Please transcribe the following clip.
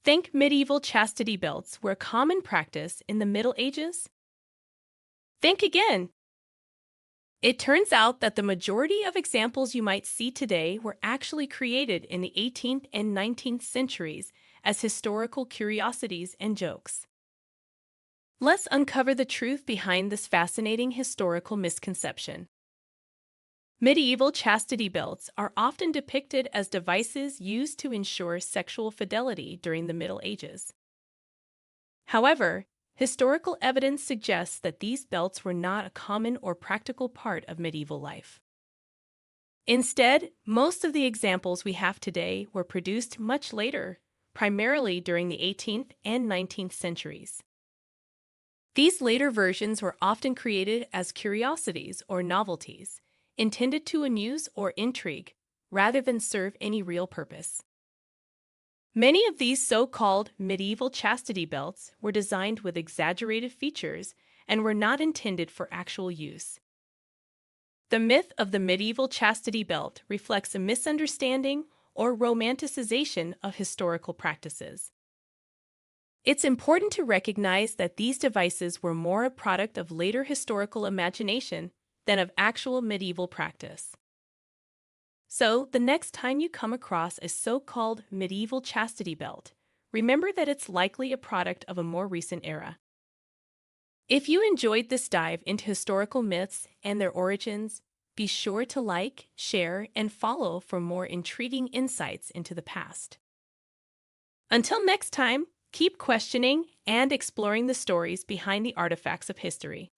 Think medieval chastity belts were a common practice in the Middle Ages? Think again. It turns out that the majority of examples you might see today were actually created in the 18th and 19th centuries as historical curiosities and jokes. Let's uncover the truth behind this fascinating historical misconception. Medieval chastity belts are often depicted as devices used to ensure sexual fidelity during the Middle Ages. However, historical evidence suggests that these belts were not a common or practical part of medieval life. Instead, most of the examples we have today were produced much later, primarily during the 18th and 19th centuries. These later versions were often created as curiosities or novelties, intended to amuse or intrigue, rather than serve any real purpose. Many of these so-called medieval chastity belts were designed with exaggerated features and were not intended for actual use. The myth of the medieval chastity belt reflects a misunderstanding or romanticization of historical practices. It's important to recognize that these devices were more a product of later historical imagination than of actual medieval practice. So, the next time you come across a so-called medieval chastity belt, remember that it's likely a product of a more recent era. If you enjoyed this dive into historical myths and their origins, be sure to like, share, and follow for more intriguing insights into the past. Until next time, keep questioning and exploring the stories behind the artifacts of history.